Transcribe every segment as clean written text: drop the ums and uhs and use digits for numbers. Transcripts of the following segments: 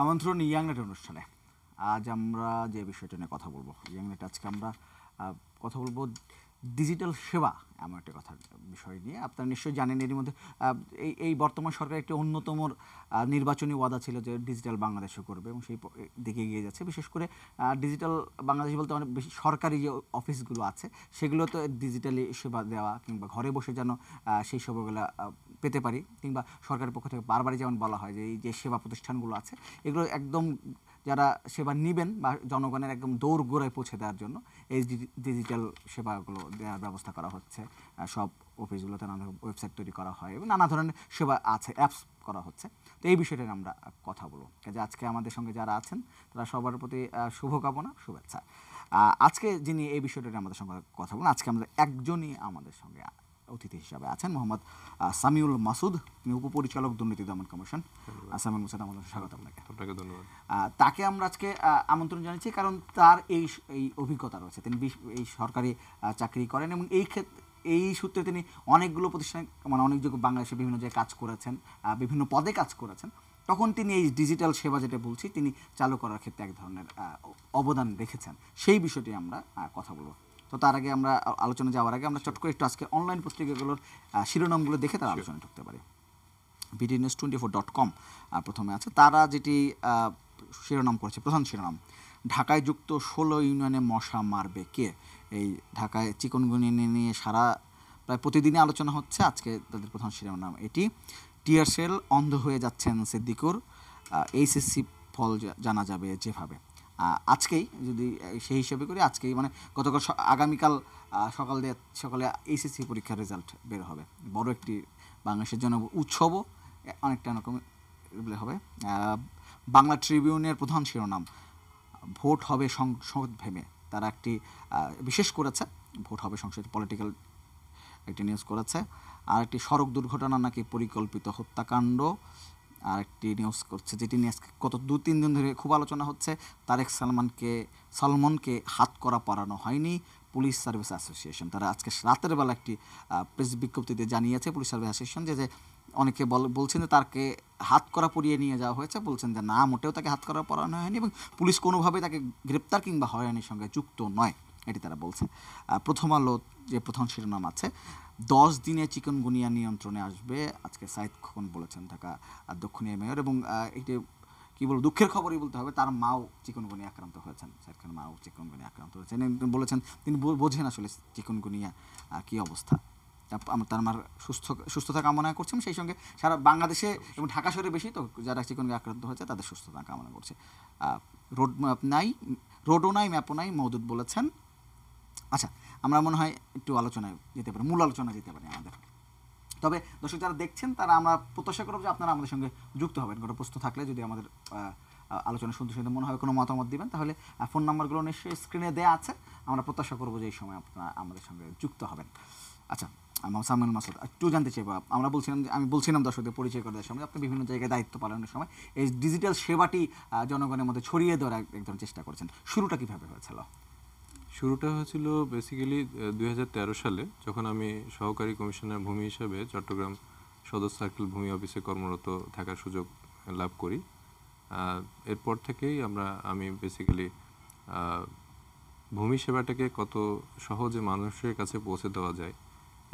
আমন্ত্রণ ইয়াংনেট অনুষ্ঠানে। আজ আমরা যে বিষয়টা নিয়ে কথা বলবো, ইয়াংনেট আজকে আমরা কথা বলবো ডিজিটাল সেবা এমন একটা কথার বিষয় নিয়ে। আপনারা নিশ্চয়ই জানেন এরই মধ্যে এই বর্তমান সরকার একটি অন্যতম নির্বাচনী ওয়াদা ছিল যে ডিজিটাল বাংলাদেশও করবে, এবং সেই দিকে এগিয়ে যাচ্ছে। বিশেষ করে ডিজিটাল বাংলাদেশ বলতে অনেক বেশি সরকারি যে অফিসগুলো আছে সেগুলো তো ডিজিটালি সেবা দেওয়া, কিংবা ঘরে বসে যেন সেই সেবাগুলো পেতে পারি, কিংবা সরকারের পক্ষ থেকে বারবারই যেমন বলা হয় যে এই যে সেবা প্রতিষ্ঠানগুলো আছে এগুলো একদম যারা সেবা নেবেন বা জনগণের একদম দৌড় গোড়ায় পৌঁছে দেওয়ার জন্য এই ডিজিটাল সেবাগুলো দেওয়ার ব্যবস্থা করা হচ্ছে। সব অফিসগুলোতে নানা ওয়েবসাইট তৈরি করা হয় এবং নানা ধরনের সেবা আছে, অ্যাপস করা হচ্ছে। তো এই বিষয়টা নিয়ে আমরা কথা বলবো। কাজে আজকে আমাদের সঙ্গে যারা আছেন তারা সবার প্রতি শুভকামনা, শুভেচ্ছা। আজকে যিনি এই বিষয়টা নিয়ে আমাদের সঙ্গে কথা বলুন, আজকে আমাদের একজনই আমাদের সঙ্গে অতিথি হিসাবে আছেন, মোহাম্মদ সামিউল মাসুদ, তিনি উপপরিচালক দুর্নীতি দমন কমিশন। সামিউল মাসুদ, আমাদের স্বাগত আপনাকে। ধন্যবাদ। তাকে আমরা আজকে আমন্ত্রণ জানাচ্ছি কারণ তার এই অভিজ্ঞতা রয়েছে। তিনি এই সরকারি চাকরি করেন এবং এই সূত্রে তিনি অনেকগুলো প্রতিষ্ঠানে, মানে অনেক বাংলাদেশে বিভিন্ন জায়গায় কাজ করেছেন, বিভিন্ন পদে কাজ করেছেন। তখন তিনি এই ডিজিটাল সেবা যেটা বলছি তিনি চালু করার ক্ষেত্রে এক ধরনের অবদান রেখেছেন। সেই বিষয়টি আমরা কথা বলবো। তো তার আগে আমরা আলোচনা যাওয়ার আগে আমরা চট করে একটু আজকে অনলাইন পত্রিকাগুলোর শিরোনামগুলো দেখে তার আলোচনা ঢুকতে পারি। bdnews24.com প্রথমে আছে। তারা যেটি শিরোনাম করেছে, প্রধান শিরোনাম, ঢাকায় যুক্ত 16 ইউনিয়নে মশা মারবে কে। এই ঢাকায় চিকনগুনিয়া নিয়ে সারা প্রায় প্রতিদিনই আলোচনা হচ্ছে। আজকে তাদের প্রধান শিরোনাম এটি। টিয়ার সেল, অন্ধ হয়ে যাচ্ছেন সিদ্দিকুর, এইচএসসি ফল জানা যাবে যেভাবে। আজকেই যদি সেই হিসেবে করি, আজকেই মানে গতকাল আগামীকাল সকালে এইচএসসি পরীক্ষার রেজাল্ট বের হবে। বড় একটি বাংলাদেশের জন্য উৎসবও অনেকটা এরকম হবে। বাংলা ট্রিবিউনের প্রধান শিরোনাম, ভোট হবে সংসদ ভেবে। তারা একটি বিশেষ করেছে, ভোট হবে সংসদ, পলিটিক্যাল একটি নিউজ করেছে। আর একটি সড়ক দুর্ঘটনা নাকি পরিকল্পিত হত্যাকাণ্ড, আর একটি নিউজ করছে যেটি নিয়ে গত 2-3 দিন ধরে খুব আলোচনা হচ্ছে। তারেক সালমনকে হাত করা পরানো হয়নি, পুলিশ সার্ভিস অ্যাসোসিয়েশন। তারা আজকে রাতের বেলা একটি প্রেস বিজ্ঞপ্তিতে জানিয়েছে পুলিশ সার্ভিস অ্যাসোসিয়েশন যে অনেকে বলছেন যে তাকে হাত করা পরিয়ে নিয়ে যাওয়া হয়েছে, বলছেন যে না, মোটেও তাকে হাত করা পরানো হয়নি এবং পুলিশ কোনোভাবেই তাকে গ্রেপ্তার কিংবা হয়রানির সঙ্গে যুক্ত নয়, এটি তারা বলছে। প্রথম আলো যে প্রধান শিরোনাম আছে, 10 দিনে চিকনগুনিয়া নিয়ন্ত্রণে আসবে। আজকে সাইদ খোকন বলেছেন, ঢাকা দক্ষিণের মেয়র, এবং এটি কী বলবো, দুঃখের খবরই বলতে হবে, তার মাও চিকনগুনিয়া আক্রান্ত হয়েছেন। সাইদ খানের মাও চিকনগুনিয়া আক্রান্ত হয়েছেন। বলেছেন তিনি বোঝেন আসলে চিকনগুনিয়া কী অবস্থা। তার মার সুস্থতা কামনা করছেন, সেই সঙ্গে সারা বাংলাদেশে এবং ঢাকা শহরে বেশি তো যারা চিকনগুনিয়া আক্রান্ত হয়েছে তাদের সুস্থতা কামনা করছে। রোডও নাই, ম্যাপও নাই, মওদুদ বলেছেন। আচ্ছা, আমরা মনে হয় একটু আলোচনায় যেতে পারি, মূল আলোচনায় যেতে পারি আমাদের। তবে দর্শক যারা দেখছেন তারা আমরা প্রত্যাশা করব যে আপনারা আমাদের সঙ্গে যুক্ত হবেন। কোনো প্রশ্ন থাকলে যদি আমাদের আলোচনা শুনতে শুনতে মনে হয় কোনো মতামত দিবেন, তাহলে ফোন নাম্বারগুলো নিশ্চয়ই স্ক্রিনে দেওয়া আছে। আমরা প্রত্যাশা করবো যে এই সময় আপনারা আমাদের সঙ্গে যুক্ত হবেন। আচ্ছা, সামিউল মাসুদ, একটু জানতে চাইব, আমি বলছিলাম দর্শকদের পরিচয় করে দেওয়ার সময় আপনি বিভিন্ন জায়গায় দায়িত্ব পালনের সময় এই ডিজিটাল সেবাটি জনগণের মধ্যে ছড়িয়ে দেওয়ার একদম চেষ্টা করেছেন। শুরুটা কীভাবে হয়েছিল? শুরুটা হয়েছিল বেসিক্যালি 2013 সালে, যখন আমি সহকারী কমিশনার ভূমি হিসাবে চট্টগ্রাম সদর সার্কেল ভূমি অফিসে কর্মরত থাকার সুযোগ লাভ করি। এরপর থেকেই আমি বেসিক্যালি ভূমি সেবাটাকে কত সহজে মানুষের কাছে পৌঁছে দেওয়া যায়।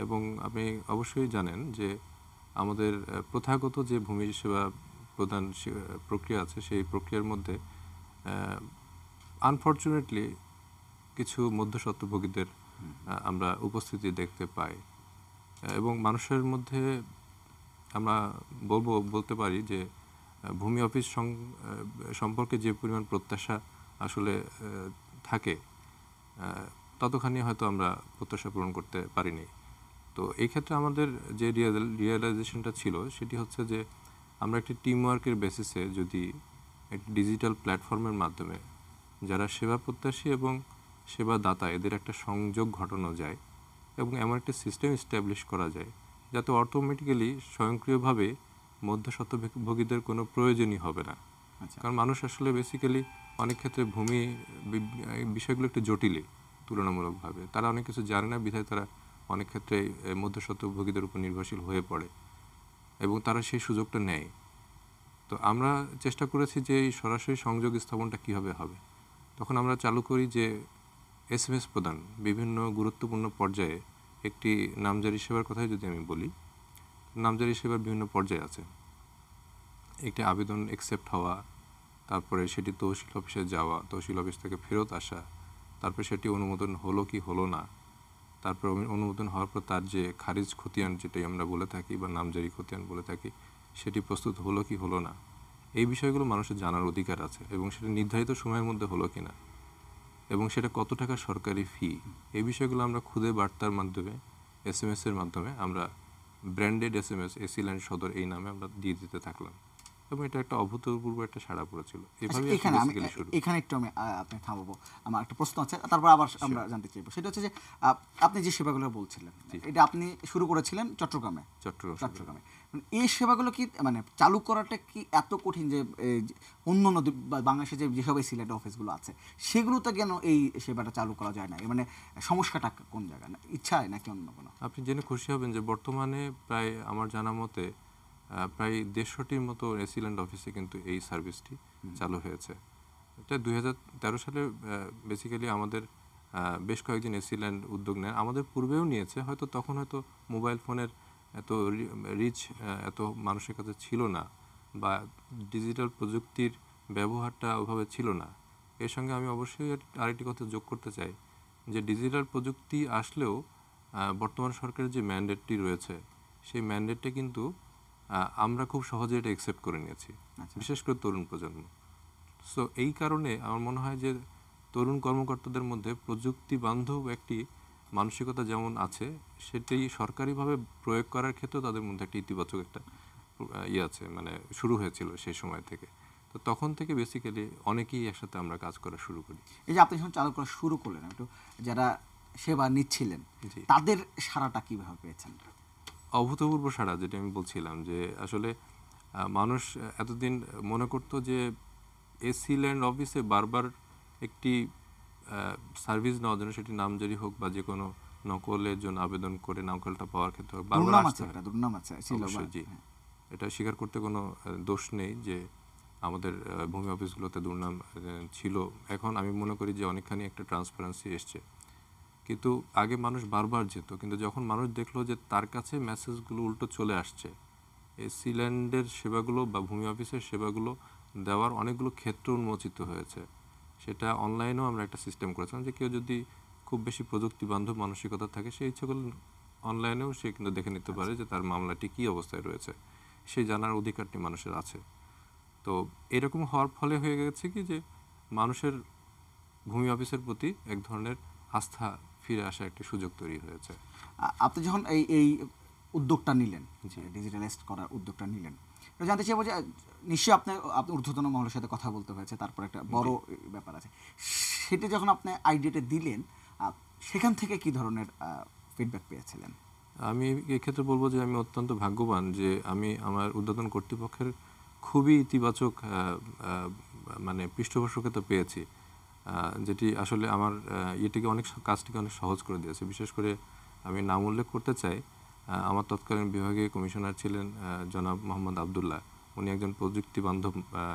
এবং আপনি অবশ্যই জানেন যে আমাদের প্রথাগত যে ভূমি সেবা প্রদান প্রক্রিয়া আছে, সেই প্রক্রিয়ার মধ্যে আনফর্চুনেটলি কিছু মধ্যস্বত্বভোগীদের আমরা উপস্থিতি দেখতে পাই, এবং মানুষের মধ্যে আমরা বলতে পারি যে ভূমি অফিস সম্পর্কে যে পরিমাণ প্রত্যাশা আসলে থাকে, ততখানি হয়তো আমরা প্রত্যাশা পূরণ করতে পারিনি। তো এই ক্ষেত্রে আমাদের যে রিয়েলাইজেশনটা ছিল সেটি হচ্ছে যে আমরা একটি টিমওয়ার্কের বেসিসে যদি একটি ডিজিটাল প্ল্যাটফর্মের মাধ্যমে যারা সেবা প্রত্যাশী এবং সেবা দাতা এদের একটা সংযোগ ঘটানো যায় এবং এমন একটা সিস্টেম এস্টাবলিশ করা যায় যাতে অটোমেটিক্যালি স্বয়ংক্রিয়ভাবে মধ্যস্বত্বভোগীদের কোনো প্রয়োজনই হবে না। কারণ মানুষ আসলে বেসিক্যালি অনেক ক্ষেত্রে ভূমি বিষয়গুলো একটু জটিলই তুলনামূলকভাবে, তারা অনেক কিছু জানে না, বিধায় তারা অনেক ক্ষেত্রে মধ্যস্বত্বভোগীদের উপর নির্ভরশীল হয়ে পড়ে এবং তারা সেই সুযোগটা নেয়। তো আমরা চেষ্টা করেছি যে এই সরাসরি সংযোগ স্থাপনটা কিভাবে হবে। তখন আমরা চালু করি যে এসএমএস প্রদান বিভিন্ন গুরুত্বপূর্ণ পর্যায়ে একটি নামজারি সেবার কথাই যদি আমি বলি, নামজারি সেবার বিভিন্ন পর্যায় আছে। একটি আবেদন অ্যাকসেপ্ট হওয়া, তারপরে সেটি তহসিল অফিসে যাওয়া, তহসিল অফিস থেকে ফেরত আসা, তারপরে সেটি অনুমোদন হলো কি হলো না, তারপর অনুমোদন হওয়ার পর তার যে খারিজ খতিয়ান যেটাই আমরা বলে থাকি বা নামজারি খতিয়ান বলে থাকি, সেটি প্রস্তুত হলো কি হলো না, এই বিষয়গুলো মানুষের জানার অধিকার আছে এবং সেটা নির্ধারিত সময়ের মধ্যে হলো কিনা এবং সেটা কত টাকা সরকারি ফি, এই বিষয়গুলো আমরা খুদে বার্তার মাধ্যমে এসএমএস এর মাধ্যমে আমরা ব্র্যান্ডেড এসএমএস এসি ল্যান্ড সদর এই নামে আমরা দিয়ে দিতে থাকলাম এবং এটা একটা অভূতপূর্ব একটা সাড়া পড়েছিল। এভাবে এখানে আমি বেসিক্যালি শুরু। এখানে একটু আমি আপনি থামাবো, আমার একটা প্রশ্ন আছে, তারপর আবার আমরা জানতে চাইবো। সেটা হচ্ছে যে আপনি যে সেবাগুলো বলছিলেন, এটা আপনি শুরু করেছিলেন চট্টগ্রামে। চট্টগ্রামে মানে এই সেবাগুলো কি মানে চালু করাটা কি এত কঠিন যে অন্য নদী বা বাংলাদেশে যেসব এই সিলেট অফিসগুলো আছে সেগুলোতে কেন এই সেবাটা চালু করা যায় না? মানে সমস্যাটা কোন জায়গায়, না ইচ্ছায় নাকি অন্য কোনো? আপনি জেনে খুশি হবেন যে বর্তমানে প্রায় আমার জানা মতে প্রায় 150টির মতো এসিল্যান্ড অফিসে কিন্তু এই সার্ভিসটি চালু হয়েছে। এটা 2013 সালে বেসিক্যালি আমাদের বেশ কয়েকজন এসিল্যান্ড উদ্যোগ নেয়, আমাদের পূর্বেও নিয়েছে, হয়তো তখন হয়তো মোবাইল ফোনের এত রিচ এত মানুষের কাছে ছিল না বা ডিজিটাল প্রযুক্তির ব্যবহারটা ওভাবে ছিল না। এর সঙ্গে আমি অবশ্যই আরেকটি কথা যোগ করতে চাই যে ডিজিটাল প্রযুক্তি আসলেও বর্তমান সরকারের যে ম্যান্ডেটটি রয়েছে সেই ম্যান্ডেটটা কিন্তু আমরা খুব সহজে এটা অ্যাকসেপ্ট করে নিয়েছি, বিশেষ করে তরুণ প্রজন্ম। সো এই কারণে আমার মনে হয় যে তরুণ কর্মকর্তাদের মধ্যে প্রযুক্তি বান্ধব একটি মানসিকতা যেমন আছে, সেটি সরকারিভাবে প্রয়োগ করার ক্ষেত্রেও তাদের মধ্যে একটা ইতিবাচক একটা আছে, মানে শুরু হয়েছিল সেই সময় থেকে। তো তখন থেকে বেসিক্যালি অনেকেই একসাথে আমরা কাজ করা শুরু করি। এই যে আপনি যখন চালু করা শুরু করলেন, একটু যারা সেবা নিচ্ছিলেন তাদের সাড়াটা কিভাবে পেয়েছেন? অভূতপূর্ব সাড়া, যেটা আমি বলছিলাম যে আসলে মানুষ এতদিন মনে করতো যে এসি ল্যান্ড অফিসে বারবার একটি সার্ভিস নেওয়ার জন্য, সেটি নামজারি হোক বা যে কোনো নকলের জন্য আবেদন করে নকলটা পাওয়ার ক্ষেত্রে বারবার আসতে হয়। অবশ্যই, জি, এটা স্বীকার করতে কোনো দোষ নেই যে আমাদের ভূমি অফিসগুলোতে দুর্নাম ছিল। এখন আমি মনে করি যে অনেকখানি একটা ট্রান্সপারেন্সি এসছে, কিন্তু আগে মানুষ বারবার যেত, কিন্তু যখন মানুষ দেখলো যে তার কাছে মেসেজগুলো উল্টো চলে আসছে, এই সিল্যান্ডের সেবাগুলো বা ভূমি অফিসের সেবাগুলো দেওয়ার অনেকগুলো ক্ষেত্র উন্মোচিত হয়েছে। সেটা অনলাইনেও আমরা একটা সিস্টেম করেছিলাম যে কেউ যদি খুব বেশি প্রযুক্তি বান্ধব মানসিকতা থাকে, সেই ইচ্ছে করলে অনলাইনেও সে কিন্তু দেখে নিতে পারে যে তার মামলাটি কী অবস্থায় রয়েছে, সেই জানার অধিকারটি মানুষের আছে। তো এরকম হওয়ার ফলে হয়ে গেছে কি যে মানুষের ভূমি অফিসের প্রতি এক ধরনের আস্থা ফিরে আসার একটি সুযোগ তৈরি হয়েছে। আপনি যখন এই উদ্যোগটা নিলেন, ডিজিটালাইজড করার উদ্যোগটা নিলেন, জানতে চাইবো যে নিশ্চয়ই আপনি ঊর্ধ্বতন মহলের সাথে কথা বলতে হয়েছে, তারপর একটা বড় ব্যাপার আছে, সেটা যখন আপনি আইডিয়াটা দিলেন সেখান থেকে কি ধরনের ফিডব্যাক পেয়েছিলেন? আমি এক্ষেত্রে বলবো যে আমি অত্যন্ত ভাগ্যবান যে আমি আমার ঊর্ধ্বতন কর্তৃপক্ষের খুবই ইতিবাচক মানে পৃষ্ঠপোষকতা পেয়েছি, যেটি আসলে আমার কাজটিকে অনেক সহজ করে দিয়েছে। বিশেষ করে আমি নাম উল্লেখ করতে চাই, আমার তৎকালীন বিভাগীয় কমিশনার ছিলেন জনাব মোহাম্মদ আবদুল্লাহ। উনি একজন প্রযুক্তি বান্ধব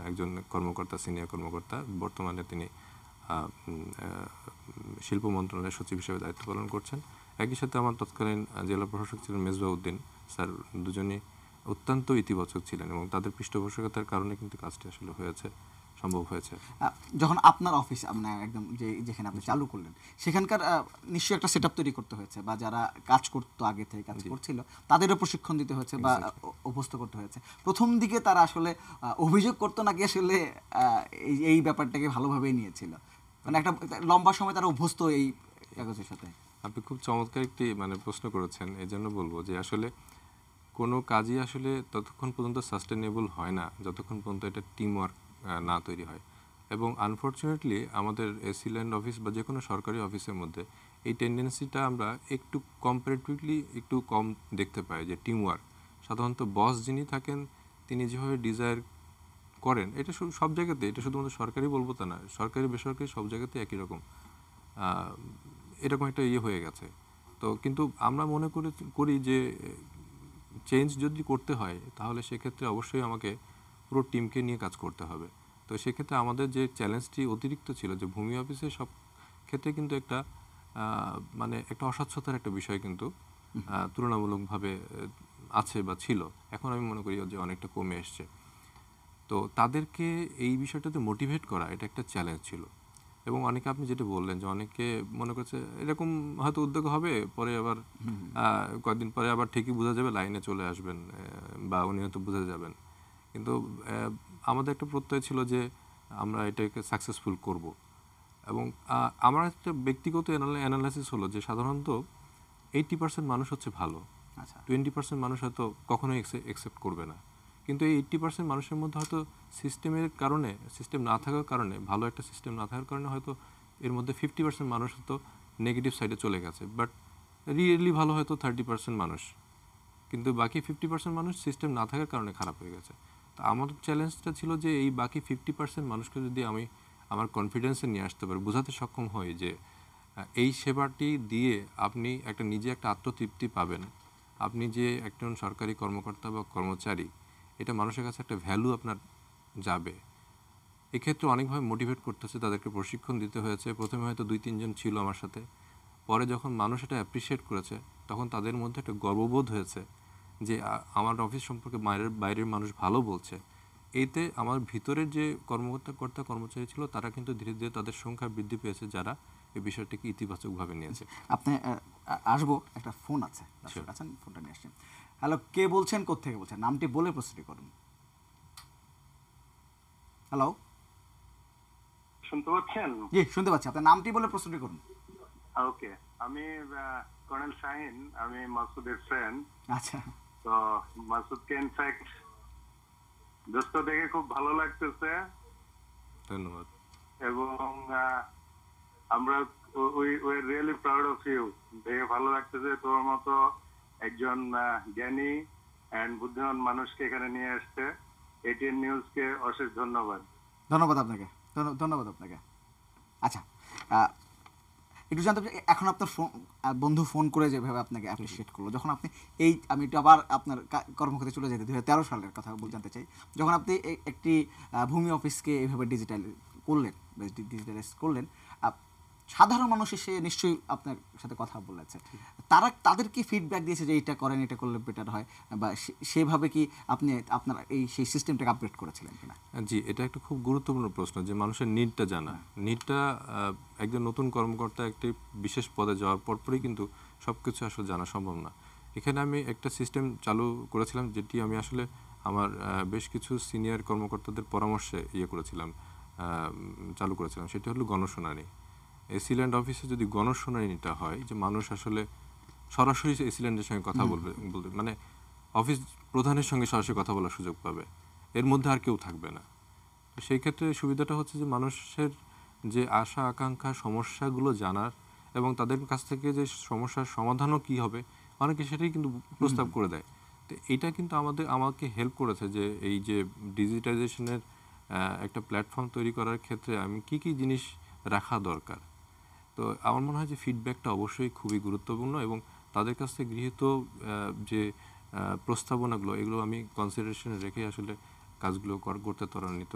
একজন কর্মকর্তা, সিনিয়র কর্মকর্তা। বর্তমানে তিনি শিল্প মন্ত্রণালয়ের সচিব হিসেবে দায়িত্ব পালন করছেন। একই সাথে আমার তৎকালীন জেলা প্রশাসক ছিলেন মেজবাউদ্দিন স্যার। দুজনই অত্যন্ত ইতিবাচক ছিলেন এবং তাদের পৃষ্ঠপোষকতার কারণে কিন্তু কাজটি আসলে সম্ভব হয়েছে। যখন আপনার অফিস একদম যেখানে আপনি চালু করলেন, সেখানকার নিশ্চয়ই একটা সেটআপ তৈরি করতে হয়েছে, বা যারা কাজ করতো আগে থেকে কাজ করছিল তাদেরও প্রশিক্ষণ দিতে হয়েছে বা অভ্যস্ত করতে হয়েছে। প্রথম দিকে তারা আসলে অভিযোগ করতো নাকি আসলে এই ব্যাপারটাকে ভালোভাবেই নিয়েছিল? মানে একটা লম্বা সময় তারা অভ্যস্ত এই কাগজের সাথে। আপনি খুব চমৎকার একটি প্রশ্ন করেছেন। এই জন্য বলবো যে আসলে কোনো কাজই আসলে ততক্ষণ পর্যন্ত সাস্টেনেবল হয় না যতক্ষণ পর্যন্ত এটা টিম ওয়ার্ক না তৈরি হয়। এবং আনফর্চুনেটলি আমাদের এসি ল্যান্ড অফিস বা যে কোনো সরকারি অফিসের মধ্যে এই টেন্ডেন্সিটা আমরা একটু কম্পারেটিভলি একটু কম দেখতে পাই, যে টিম ওয়ার্ক। সাধারণত বস যিনি থাকেন তিনি যেভাবে ডিজায়ার করেন, এটা সব জায়গাতে, এটা শুধুমাত্র সরকারি বলবো তা না, সরকারি বেসরকারি সব জায়গাতে একই রকম এরকম একটা হয়ে গেছে। তো কিন্তু আমরা মনে করি যে চেঞ্জ যদি করতে হয় তাহলে সেক্ষেত্রে অবশ্যই আমাকে পুরো টিমকে নিয়ে কাজ করতে হবে। তো সেক্ষেত্রে আমাদের যে চ্যালেঞ্জটি অতিরিক্ত ছিল যে ভূমি অফিসে সব ক্ষেত্রে কিন্তু একটা মানে একটা অস্বচ্ছতার একটা বিষয় কিন্তু তুলনামূলকভাবে আছে বা ছিল। এখন আমি মনে করি যে অনেকটা কমে এসছে। তো তাদেরকে এই বিষয়টাতে মোটিভেট করা এটা একটা চ্যালেঞ্জ ছিল। এবং অনেকে আপনি যেটা বললেন যে অনেকে মনে করছে এরকম হয়তো উদ্যোগ হবে, পরে আবার কয়েকদিন পরে আবার ঠিকই বোঝা যাবে, লাইনে চলে আসবেন বা উনি হয়তো বুঝে যাবেন। কিন্তু আমাদের একটা প্রত্যয় ছিল যে আমরা এটাকে সাকসেসফুল করব। এবং আমার একটা ব্যক্তিগত অ্যানালাইসিস হলো যে সাধারণত 80% মানুষ হচ্ছে ভালো, আচ্ছা 20% মানুষ হয়তো কখনোই একসেপ্ট করবে না। কিন্তু এই 80% মানুষের মধ্যে হয়তো সিস্টেমের কারণে, সিস্টেম না থাকার কারণে, ভালো একটা সিস্টেম না থাকার কারণে হয়তো এর মধ্যে 50% মানুষ হয়তো নেগেটিভ সাইডে চলে গেছে। বাট রিয়েলি ভালো হয়তো 30% মানুষ, কিন্তু বাকি 50% মানুষ সিস্টেম না থাকার কারণে খারাপ হয়ে গেছে। তো আমার চ্যালেঞ্জটা ছিল যে এই বাকি 50% মানুষকে যদি আমি আমার কনফিডেন্সে নিয়ে আসতে পারি, বোঝাতে সক্ষম হই যে এই সেবাটি দিয়ে আপনি একটা নিজে একটা আত্মতৃপ্তি পাবেন, আপনি যে একজন সরকারি কর্মকর্তা বা কর্মচারী, এটা মানুষের কাছে একটা ভ্যালু আপনার যাবে। এক্ষেত্রে অনেকভাবে মোটিভেট করতেছে, তাদেরকে প্রশিক্ষণ দিতে হয়েছে। প্রথমে হয়তো 2-3 জন ছিল আমার সাথে, পরে যখন মানুষ এটা অ্যাপ্রিসিয়েট করেছে তখন তাদের মধ্যে একটা গর্ববোধ হয়েছে যে আমার অফিস সম্পর্কে বাইরের মানুষ ভালো বলছে। এতে আমার ভিতরের যে কর্মচারী ছিল তারা কিন্তু ধীরে ধীরে তাদের সংখ্যা বৃদ্ধি পেয়েছে যারা এই বিষয়টিকে ইতিবাচকভাবে নিয়েছে। আপনি আসবো, একটা ফোন আছে, দর্শক আছেন, ফোনটা নিয়ে আসছেন। হ্যালো, কে বলছেন, কোত্থেকে বলছেন, নামটি বলে প্রস্তুতি করুন। হ্যালো, শুনতে পাচ্ছেন? জি শুনতে পাচ্ছি, আপনার নামটি বলে প্রস্তুতি করুন। ওকে, আমি কর্নেল শাহিন, আমি মাসুদের ফ্রেন্ড। আচ্ছা তো মাসুদকে ইনফ্যাক্ট দোস্ত দেখে খুব ভালো লাগতেছে ধন্যবাদ। এবং আমরা we really proud of you. দেখে ভালো লাগতেছে তোর মতো একজন জ্ঞানী এন্ড বুদ্ধিমান মানুষকে এখানে নিয়ে আসছে। এটিএন নিউজকে অশেষ ধন্যবাদ। ধন্যবাদ আপনাকে, ধন্যবাদ আপনাকে। আচ্ছা, একটু জানতে চাই, এখন আপনার বন্ধু ফোন করে যেভাবে আপনাকে অ্যাপ্রিসিয়েট করলো, যখন আপনি আমি একটু আবার আপনার কর্মক্ষেত্রে চলে যেতে 2013 সালের কথা জানতে চাই, যখন আপনি একটি ভূমি অফিসকে এইভাবে ডিজিটালাইজ করলেন, সাধারণ মানুষ এসে নিশ্চয়ই আপনার সাথে কথা বলেছে, তাদের কি ফিডব্যাক দিয়েছে যে এটা করেন, এটা করলে বেটার হয়, বা সেভাবে কি আপনি আপনার সেই সিস্টেমটাকে আপগ্রেড করেছিলেন কিনা? জি, এটা একটা খুব গুরুত্বপূর্ণ প্রশ্ন যে মানুষের নিডটা জানা। নিডটা একজন নতুন কর্মকর্তা একটি বিশেষ পদে যাওয়ার পরপরই কিন্তু সব কিছু আসলে জানা সম্ভব না। এখানে আমি একটা সিস্টেম চালু করেছিলাম যেটি আমি আসলে আমার বেশ কিছু সিনিয়র কর্মকর্তাদের পরামর্শে চালু করেছিলাম। সেটি হলো গণশুনানি। এসিল্যান্ড অফিসে যদি গণশুনানিটা হয়, যে মানুষ আসলে সরাসরি এসিল্যান্ডের সঙ্গে কথা বলবে, মানে অফিস প্রধানের সঙ্গে সরাসরি কথা বলার সুযোগ পাবে, এর মধ্যে আর কেউ থাকবে না। তো সেই ক্ষেত্রে সুবিধাটা হচ্ছে যে মানুষের যে আশা আকাঙ্ক্ষা সমস্যাগুলো জানার এবং তাদের কাছ থেকে যে সমস্যার সমাধানও কী হবে অনেকে সেটাই কিন্তু প্রস্তাব করে দেয়। তো এইটা কিন্তু আমাকে হেল্প করেছে যে এই যে ডিজিটাইজেশনের একটা প্ল্যাটফর্ম তৈরি করার ক্ষেত্রে আমি কি কি জিনিস রাখা দরকার। তো আমার মনে হয় যে ফিডব্যাকটা অবশ্যই খুবই গুরুত্বপূর্ণ এবং তাদের কাছ থেকে গৃহীত যে প্রস্তাবনাগুলো এগুলো আমি কনসিডারেশনে রেখে আসলে কাজগুলো করতে ত্বরান্বিত।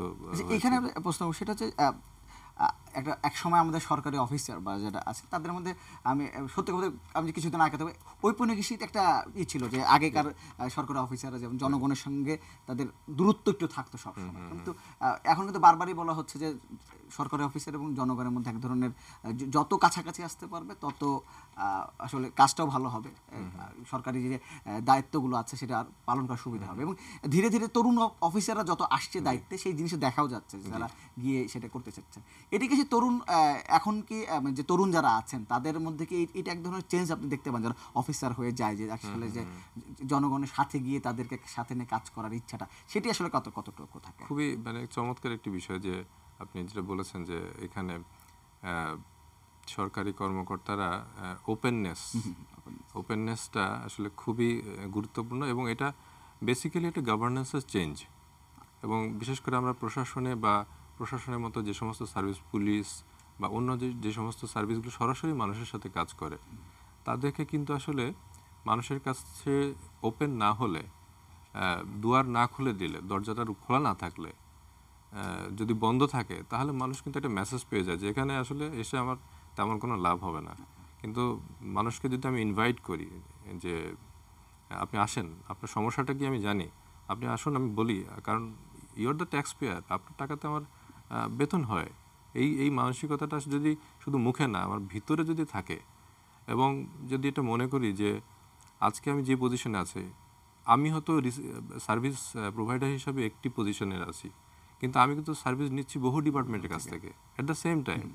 এখানে প্রশ্ন, সেটা হচ্ছে এক সময় আমাদের সরকারি অফিসার বা যেটা আছে তাদের মধ্যে আমি সত্যি কথা, আমি যে কিছুদিন আগে তবে ঔপনিবেশিক একটা ছিল যে আগেকার সরকারি অফিসাররা যেমন জনগণের সঙ্গে তাদের দূরত্ব একটু থাকতো সবসময়, কিন্তু এখন কিন্তু বারবারই বলা হচ্ছে যে সরকারি অফিসার এবং জনগণের মধ্যে এক ধরনের যত কাছাকাছি আসতে পারবে তত আসলে কাজটাও ভালো হবে, সরকারি যে দায়িত্বগুলো আছে সেটা আর পালন করার সুবিধা হবে, এবং ধীরে ধীরে তরুণ অফিসাররা যত আসছে দায়িত্বে সেই জিনিসে দেখাও যাচ্ছে যে যারা গিয়ে সেটা করতে চাচ্ছে। এটিকে সে তরুণ এখন কি যে তরুণ যারা আছেন তাদের মধ্যে কি এটা এক ধরনের চেঞ্জ আপনি দেখতে পান যারা অফিসার হয়ে যায়, যে আসলে যে জনগণের সাথে গিয়ে তাদেরকে সাথে নিয়ে কাজ করার ইচ্ছাটা সেটি আসলে কতটুকু থাকে? খুবই মানে চমৎকার একটি বিষয় যে আপনি যেটা বলেছেন যে এখানে সরকারি কর্মকর্তারা ওপেননেসটা আসলে খুবই গুরুত্বপূর্ণ এবং এটা বেসিক্যালি একটা গভর্নেন্সের চেঞ্জ। এবং বিশেষ করে আমরা প্রশাসনের মতো যে সমস্ত সার্ভিস, পুলিশ বা অন্য যে সমস্ত সার্ভিসগুলো সরাসরি মানুষের সাথে কাজ করে, তাদেরকে কিন্তু আসলে মানুষের কাছে ওপেন না হলে দুয়ার না খুলে দিলে, দরজাটা খোলা না থাকলে, যদি বন্ধ থাকে, তাহলে মানুষ কিন্তু একটা মেসেজ পেয়ে যায় যে এখানে আসলে এসে আমার তেমন কোনো লাভ হবে না। কিন্তু মানুষকে যদি আমি ইনভাইট করি যে আপনি আসেন, আপনার সমস্যাটা কি আমি জানি, আপনি আসুন, আমি বলি, কারণ ইউর দ্য ট্যাক্স পেয়ার, আপনার টাকাতে আমার বেতন হয়, এই মানসিকতাটা যদি শুধু মুখে না, আমার ভিতরে যদি থাকে, এবং যদি এটা মনে করি যে আজকে আমি যে পজিশনে আছি, আমি হয়তো সার্ভিস প্রোভাইডার হিসাবে একটি পজিশনে আছি, কিন্তু আমি কিন্তু সার্ভিস নিচ্ছি বহু ডিপার্টমেন্টের কাছ থেকে। অ্যাট দ্য সেম টাইম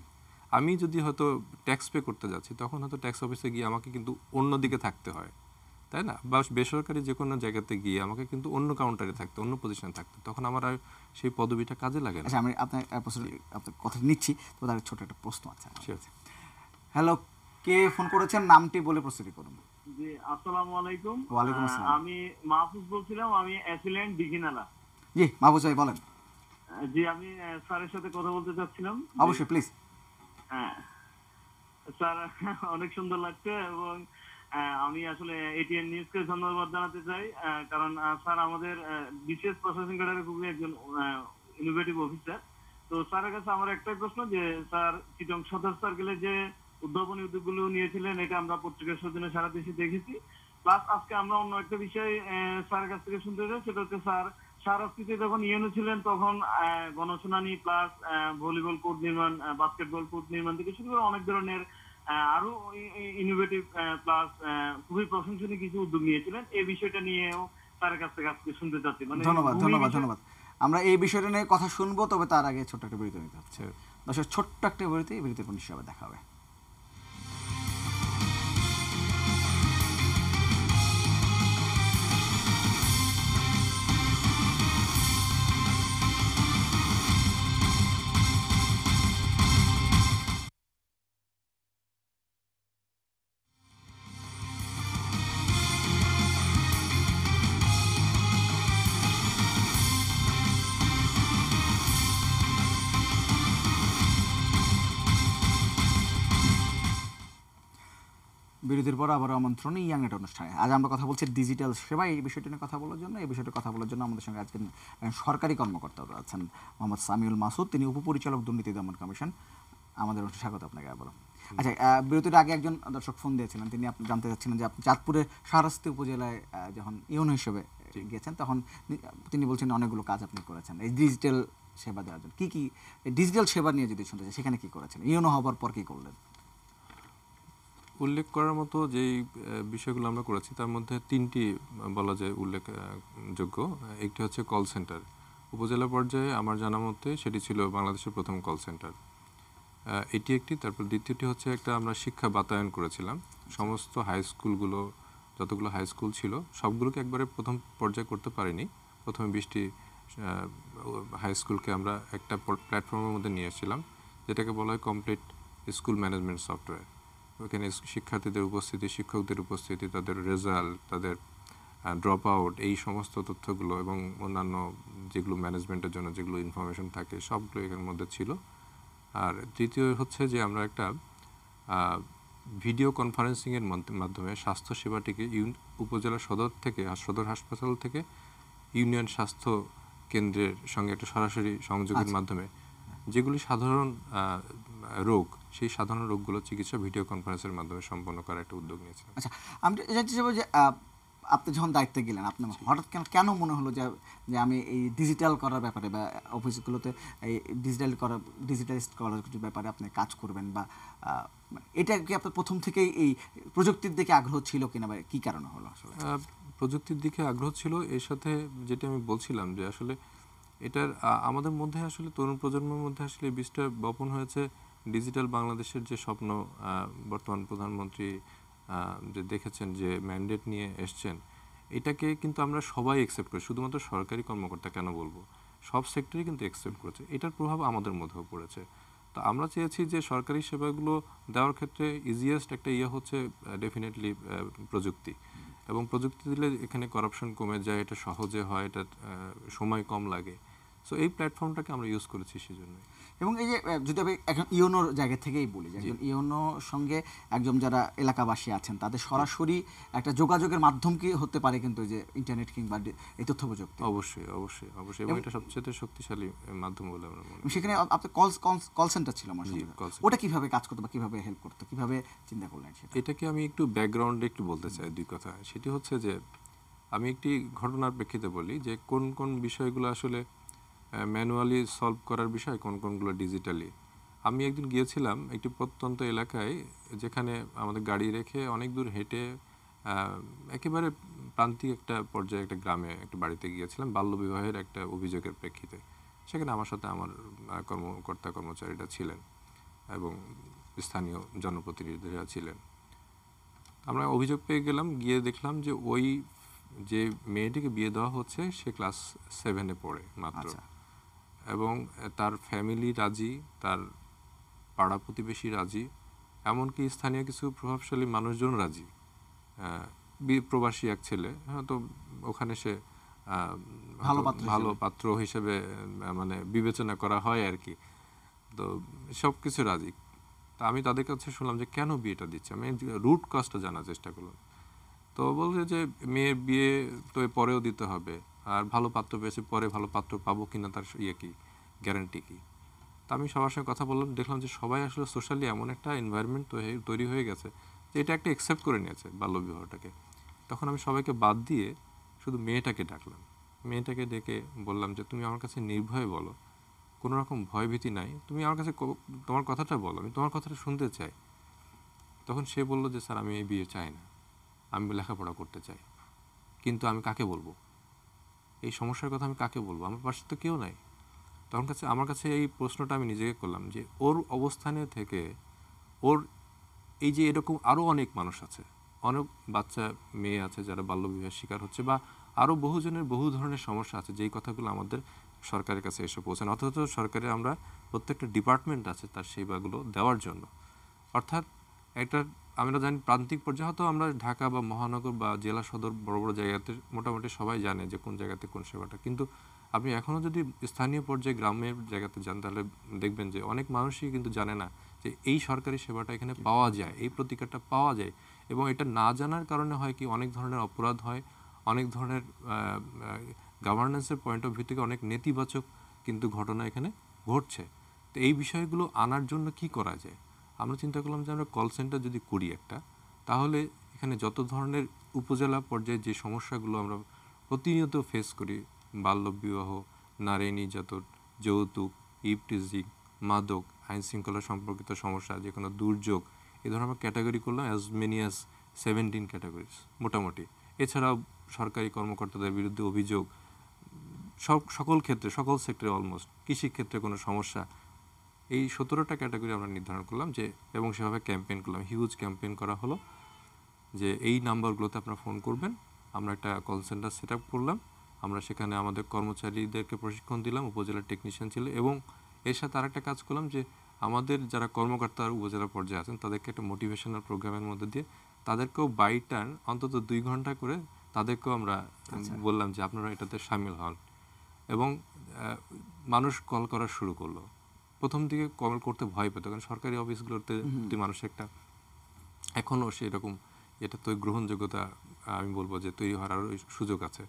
আমি যদি হয়তো ট্যাক্স পে করতে যাচ্ছি, তখন হয়তো ট্যাক্স অফিসে গিয়ে আমাকে কিন্তু অন্য দিকে থাকতে হয়, তাই না? বা বেসরকারি যে কোনো জায়গাতে গিয়ে আমাকে কিন্তু অন্য কাউন্টারে থাকতে, অন্য পজিশনে থাকতে, তখন আমার আর সেই পদবিটা কাজে লাগে না। আচ্ছা, আমি আপনার আপনার কথা নিচ্ছি, তো তার ছোট একটা প্রশ্ন আছে। ঠিক আছে। হ্যালো, কে ফোন করেছেন? নামটি বলে প্রস্তুতি করুন। জি, আসসালামু আলাইকুম। ওয়ালাইকুম আসসালাম। আমি মাহফুজ বলছিলাম, আমি অ্যাসিল্যান্ড দিঘিনালা। জি মাহবুব ভাই বলেন। জি, আমি স্যারের সাথে কথা বলতে চাচ্ছিলাম। অবশ্যই, প্লিজ। হ্যাঁ স্যার, অনেক সুন্দর লাগছে, এবং আমি আসলে এটিএন নিউজকে ধন্যবাদ জানাতে চাই, কারণ স্যার আমাদের বিশেষ প্রসেসিং ক্যাডারে খুবই একজন ইনোভেটিভ অফিসার। তো স্যারের কাছে আমার একটাই প্রশ্ন, যে স্যার চিটং সদর সার্কেলে যে উদ্ভাবনী উদ্যোগগুলো নিয়েছিলেন, এটা আমরা পত্রিকার সৌজন্যে সারা দেশে দেখেছি। প্লাস আজকে আমরা অন্য একটা বিষয় স্যারের কাছ থেকে শুনতে চাই, সেটা হচ্ছে স্যার সারাস্তিতে যখন ইউনো ছিলেন, তখন গণশুনানি প্লাস ভলিবল কোর্ট নির্মাণ, বাস্কেটবল কোর্ট নির্মাণ থেকে শুরু করে অনেক ধরনের আরো ইনোভেটিভ প্লাস খুবই প্রশংসনীয় কিছু উদ্যোগ নিয়েছিলেন। এই বিষয়টা নিয়েও স্যারের কাছ থেকে আজকে শুনতে চাচ্ছি। ধন্যবাদ, ধন্যবাদ, ধন্যবাদ। আমরা এই বিষয়টা নিয়ে কথা শুনবো, তবে তার আগে ছোট্ট একটা বিরতি নিতে হচ্ছে। দর্শক, ছোট্ট একটা বিরতি, বিরতির পর নিশ্চয়ই আবার দেখা হবে। বিরতির পর আবার আমন্ত্রণ ইয়াং নেট অনুষ্ঠানে। আজ আমরা কথা বলছি ডিজিটাল সেবা, এই বিষয়টি নিয়ে কথা বলার জন্য। এই বিষয়টি কথা বলার জন্য আমাদের সঙ্গে আজকে সরকারি কর্মকর্তা আছেন মোহাম্মদ সামিউল মাসুদ, তিনি উপপরিচালক দুর্নীতি দমন কমিশন। আমাদের অনুষ্ঠানে স্বাগত আপনাকে আবারও। আচ্ছা, বিরতির আগে একজন দর্শক ফোন দিয়েছিলেন, তিনি আপনি জানতে চাচ্ছিলেন যে আপনি চাঁদপুরের শাহরাস্তি উপজেলায় যখন ইউনো হিসেবে গিয়েছেন, তখন তিনি বলছেন অনেকগুলো কাজ আপনি করেছেন এই ডিজিটাল সেবা দেওয়ার জন্য। কী কী ডিজিটাল সেবা নিয়ে যদি শুনতে চাই, সেখানে কী করেছেন? ইউনো হবার পর কী করলেন? উল্লেখ করার মতো যেই বিষয়গুলো আমরা করেছি, তার মধ্যে তিনটি বলা যায় উল্লেখযোগ্য। একটি হচ্ছে কল সেন্টার। উপজেলা পর্যায়ে আমার জানা মতে সেটি ছিল বাংলাদেশের প্রথম কল সেন্টার, এটি একটি। তারপর দ্বিতীয়টি হচ্ছে একটা আমরা শিক্ষা বাতায়ন করেছিলাম। সমস্ত হাই স্কুলগুলো, যতগুলো হাই স্কুল ছিল, সবগুলোকে একবারে প্রথম পর্যায়ে করতে পারিনি। প্রথমে 20টি হাই স্কুলকে আমরা একটা প্ল্যাটফর্মের মধ্যে নিয়ে এসেছিলাম, যেটাকে বলা হয় কমপ্লিট স্কুল ম্যানেজমেন্ট সফটওয়্যার। ওখানে শিক্ষার্থীদের উপস্থিতি, শিক্ষকদের উপস্থিতি, তাদের রেজাল্ট, তাদের ড্রপ আউট, এই সমস্ত তথ্যগুলো এবং অন্যান্য যেগুলো ম্যানেজমেন্টের জন্য যেগুলো ইনফরমেশন থাকে, সবগুলো এখানের মধ্যে ছিল। আর তৃতীয় হচ্ছে যে আমরা একটা ভিডিও কনফারেন্সিংয়ের মাধ্যমে স্বাস্থ্য সেবাটিকে উপজেলা সদর থেকে, সদর হাসপাতাল থেকে ইউনিয়ন স্বাস্থ্য কেন্দ্রের সঙ্গে একটা সরাসরি সংযোগের মাধ্যমে যেগুলি সাধারণ রোগ, সেই সাধারণ রোগগুলো চিকিৎসা ভিডিও কনফারেন্সের মাধ্যমে সম্পন্ন করার একটা উদ্যোগ নিয়েছে। আচ্ছা, আমি জানতে চাইবো যে আপনি যখন দায়িত্বে গেলেন, আপনার হঠাৎ কেন মনে হলো যে আমি এই ডিজিটাল করার ব্যাপারে বা অফিসগুলোতে এই ডিজিটালাইজ করার ব্যাপারে আপনি কাজ করবেন, বা এটা কি আপনার প্রথম থেকেই এই প্রযুক্তির দিকে আগ্রহ ছিল কিনা, বা কী কারণে হলো আসলে? প্রযুক্তির দিকে আগ্রহ ছিল, এর সাথে যেটা আমি বলছিলাম যে আসলে এটার আমাদের মধ্যে আসলে তরুণ প্রজন্মের মধ্যে আসলে এই বীজটা বপন হয়েছে। ডিজিটাল বাংলাদেশের যে স্বপ্ন বর্তমান প্রধানমন্ত্রী যে দেখেছেন, যে ম্যান্ডেট নিয়ে এসছেন, এটাকে কিন্তু আমরা সবাই অ্যাকসেপ্ট করি। শুধুমাত্র সরকারি কর্মকর্তা কেন বলবো, সব সেক্টরই কিন্তু অ্যাকসেপ্ট করেছে। এটার প্রভাব আমাদের মধ্যেও পড়েছে। তো আমরা চেয়েছি যে সরকারি সেবাগুলো দেওয়ার ক্ষেত্রে ইজিয়েস্ট একটা হচ্ছে ডেফিনেটলি প্রযুক্তি। এবং প্রযুক্তি দিলে এখানে করাপশন কমে যায়, এটা সহজে হয়, এটা সময় কম লাগে। সো এই প্ল্যাটফর্মটাকে আমরা ইউজ করেছি সেজন্যই। এবং এই যে যদি আমি এখন ইওনোর জায়গা থেকেই বলি যে একজন ইওনোর সঙ্গে একজন যারা এলাকাবাসী আছেন তাদের সরাসরি একটা যোগাযোগের মাধ্যম কি হতে পারে কিন্তু এই যে ইন্টারনেট কিংবা এই তথ্য প্রযুক্তি। অবশ্যই অবশ্যই অবশ্যই, এবং এটা সবচেয়ে শক্তিশালী মাধ্যম বলে আমরা মনে করি। সেখানে আপনার কল সেন্টার ছিল আমার সঙ্গে, call center। ওটা কিভাবে কাজ করতো বা কিভাবে হেল্প করতো, কিভাবে চিন্তা করলেন সেটা? এটাকে আমি একটু ব্যাকগ্রাউন্ডে একটু বলতে চাই দুই কথা। সেটি হচ্ছে যে আমি একটি ঘটনার প্রেক্ষিতে বলি যে কোন কোন বিষয়গুলো আসলে ম্যানুয়ালি সলভ করার বিষয়, কোন কোনগুলো ডিজিটালি। আমি একদিন গিয়েছিলাম একটি প্রত্যন্ত এলাকায়, যেখানে আমাদের গাড়ি রেখে অনেক দূর হেঁটে একেবারে প্রান্তিক একটা পর্যায়ে একটা গ্রামে একটা বাড়িতে গিয়েছিলাম বাল্যবিবাহের একটা অভিযোগের প্রেক্ষিতে। সেখানে আমার সাথে আমার কর্মচারীরা ছিলেন এবং স্থানীয় জনপ্রতিনিধিরা ছিলেন। আমরা অভিযোগ পেয়ে গেলাম, গিয়ে দেখলাম যে ওই যে মেয়েটিকে বিয়ে দেওয়া হচ্ছে সে ক্লাস 7-এ পড়ে মাত্র, এবং তার ফ্যামিলি রাজি, তার পাড়া প্রতিবেশী রাজি, এমনকি স্থানীয় কিছু প্রভাবশালী মানুষজন রাজি। প্রবাসী এক ছেলে, হয়তো ওখানে সে ভালো পাত্র হিসেবে মানে বিবেচনা করা হয় আর কি, তো সব কিছু রাজি। তা আমি তাদের কাছে শুনলাম যে কেন বিয়েটা দিচ্ছে, আমি রুট কজটা জানার চেষ্টা করলাম। তো বলছে যে মেয়ের বিয়ে তো পরেও দিতে হবে, আর ভালো পাত্র পেয়েছে, পরে ভালো পাত্র পাবো কিনা তার কি গ্যারান্টি কি। তা আমি সবার সঙ্গে কথা বললাম, দেখলাম যে সবাই আসলে সোশ্যালি এমন একটা এনভায়রনমেন্ট তৈরি হয়ে গেছে যে এটা একটা অ্যাকসেপ্ট করে নিয়েছে বাল্যবিবাহটাকে। তখন আমি সবাইকে বাদ দিয়ে শুধু মেয়েটাকে ডাকলাম, মেয়েটাকে ডেকে বললাম যে তুমি আমার কাছে নির্ভয়ে বলো, কোনো রকম ভয়ভীতি নাই, তুমি আমার কাছে তোমার কথাটা বলো, আমি তোমার কথাটা শুনতে চাই। তখন সে বলল যে স্যার আমি এই বিয়ে চাই না, আমি লেখাপড়া করতে চাই, কিন্তু আমি কাকে বলবো এই সমস্যার কথা, আমি কাকে বলবো, আমার পাশে তো কেউ নাই। তখন আমার কাছে এই প্রশ্নটা আমি নিজেকে করলাম যে ওর অবস্থানে থেকে ওর এই যে এরকম আরও অনেক মানুষ আছে, অনেক বাচ্চা মেয়ে আছে যারা বাল্যবিবাহের শিকার হচ্ছে, বা আরও বহুজনের বহু ধরনের সমস্যা আছে যেই কথাগুলো আমাদের সরকারের কাছে এসে পৌঁছানো, অথচ সরকারের আমরা প্রত্যেকটা ডিপার্টমেন্ট আছে তার সেবাগুলো দেওয়ার জন্য। অর্থাৎ একটা আমরা জানি প্রান্তিক পর্যায়ে হয়তো আমরা ঢাকা বা মহানগর বা জেলা সদর বড় বড় জায়গাতে মোটামুটি সবাই জানে যে কোন জায়গাতে কোন সেবাটা, কিন্তু আপনি এখনও যদি স্থানীয় পর্যায়ে গ্রামের জায়গাতে যান তাহলে দেখবেন যে অনেক মানুষই কিন্তু জানে না যে এই সরকারি সেবাটা এখানে পাওয়া যায়, এই প্রতিকারটা পাওয়া যায়। এবং এটা না জানার কারণে হয় কি অনেক ধরনের অপরাধ হয়, অনেক ধরনের গভর্নেন্সের পয়েন্ট অফ ভিউ থেকে অনেক নেতিবাচক কিন্তু ঘটনা এখানে ঘটছে। তো এই বিষয়গুলো আনার জন্য কি করা যায়, আমরা চিন্তা করলাম যে আমরা কল সেন্টার যদি করি একটা, তাহলে এখানে যত ধরনের উপজেলা পর্যায়ে যে সমস্যাগুলো আমরা প্রতিনিয়ত ফেস করি, বাল্যবিবাহ, নারী নির্যাতন, যৌতুক, ইভটিজিং, মাদক, আইন শৃঙ্খলা সম্পর্কিত সমস্যা, যে কোনো দুর্যোগ, এই ধরনের আমরা ক্যাটাগরি করলাম অ্যাজ মেনি অ্যাজ 17 ক্যাটাগরিজ মোটামুটি। এছাড়াও সরকারি কর্মকর্তাদের বিরুদ্ধে অভিযোগ, সকল ক্ষেত্রে, সকল সেক্টরে, অলমোস্ট কৃষি ক্ষেত্রে কোনো সমস্যা, এই 17টা ক্যাটাগরি আমরা নির্ধারণ করলাম যে, এবং সেভাবে ক্যাম্পেইন করলাম, হিউজ ক্যাম্পেইন করা হলো যে এই নাম্বারগুলোতে আপনারা ফোন করবেন। আমরা একটা কল সেন্টার সেট আপ করলাম, আমরা সেখানে আমাদের কর্মচারীদেরকে প্রশিক্ষণ দিলাম, উপজেলার টেকনিশিয়ান ছিল, এবং এর সাথে আরেকটা কাজ করলাম যে আমাদের যারা কর্মকর্তা উপজেলা পর্যায়ে আছেন তাদেরকে একটা মোটিভেশনাল প্রোগ্রামের মধ্যে দিয়ে তাদেরকেও বাই টার্ন অন্তত 2 ঘন্টা করে তাদেরকেও আমরা বললাম যে আপনারা এটাতে সামিল হন। এবং মানুষ কল করা শুরু করলো। প্রথম দিকে কল করতে ভয় পেত, কারণ সরকারি অফিসগুলোতে মানুষ একটা এখনও সেরকম এটা তো গ্রহণযোগ্যতা আমি বলবো যে তৈরি হওয়ার আরও সুযোগ আছে।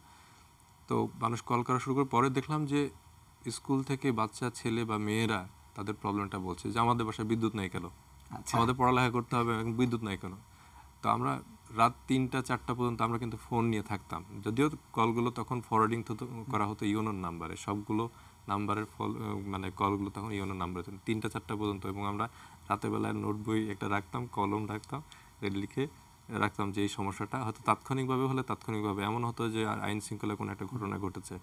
তো মানুষ কল করা শুরু করে, পরে দেখলাম যে স্কুল থেকে বাচ্চা ছেলে বা মেয়েরা তাদের প্রবলেমটা বলছে যে আমাদের বাসায় বিদ্যুৎ নাই কেন, আমাদের পড়ালেখা করতে হবে, বিদ্যুৎ নাই কেন। তো আমরা রাত 3টা-4টা পর্যন্ত আমরা কিন্তু ফোন নিয়ে থাকতাম, যদিও কলগুলো তখন ফরওয়ার্ডিং করা হতো ইওনোর নাম্বারে, সবগুলো নাম্বারের মানে কলগুলো তখন ইওনোর নাম্বারে 3টা-4টা পর্যন্ত। এবং আমরা রাতের বেলায় নোট বই একটা রাখতাম, কলম রাখতাম, লিখে রাখতাম যে এই সমস্যাটা হয়তো তাৎক্ষণিকভাবে হলে তাৎক্ষণিকভাবে, এমন হতো যে আইন শৃঙ্খলায় কোনো একটা ঘটনা ঘটেছে,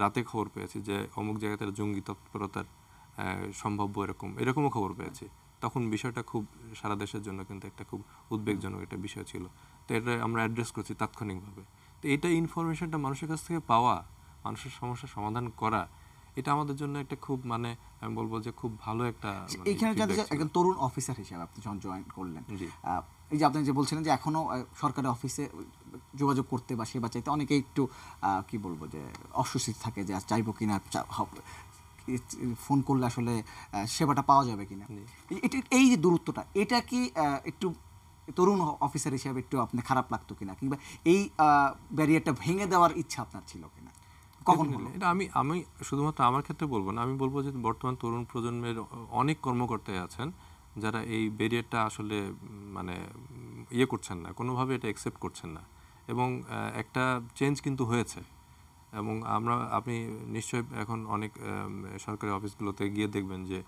রাতে খবর পেয়েছি যে অমুক জায়গাতে জঙ্গি তৎপরতার সম্ভাব্য এরকমও খবর পেয়েছি, তখন বিষয়টা খুব সারা দেশের জন্য কিন্তু একটা খুব উদ্বেগজনক একটা বিষয় ছিল। তো এটা আমরা অ্যাড্রেস করছি তাৎক্ষণিকভাবে। তো এইটা ইনফরমেশনটা মানুষের কাছ থেকে পাওয়া, মানুষের সমস্যার সমাধান করা, এটা আমাদের জন্য একটা খুব মানে আমি বলবো যে খুব ভালো একটা মানে এইখানে জানতে feedback চাই, ছিল। একজন তরুণ অফিসার হিসেবে আপনি যখন জয়েন করলেন, জি। এই যে আপনি যে বলছিলেন যে এখনো সরকারি অফিসে যোগাযোগ করতে বা সেবা চাইতে অনেকেই একটু কি বলবো যে অস্বস্তি থাকে যে চাইবো কিনা, ফোন করলে আসলে সেবাটা পাওয়া যাবে কিনা। এই যে দূরত্বটা, এটা কি একটু তরুণ অফিসার হিসেবে একটু আপনার খারাপ লাগতো কিনা, কিংবা এই ব্যারিয়ারটা ভেঙে দেওয়ার ইচ্ছা আপনার ছিল কিনা, কখন হলো? এটা আমি আমি শুধুমাত্র আমার ক্ষেত্রে বলবো না, আমি বলবো যে বর্তমান তরুণ প্রজন্মের অনেক কর্মকর্তাই আছেন যারা এই ব্যারিয়ারটা আসলে মানে ইয়ে করছেন না, কোনোভাবে এটা অ্যাকসেপ্ট করছেন না, এবং একটা চেঞ্জ কিন্তু হয়েছে। এবং আপনি নিশ্চয়ই এখন অনেক সরকারি অফিসগুলোতে গিয়ে দেখবেন যে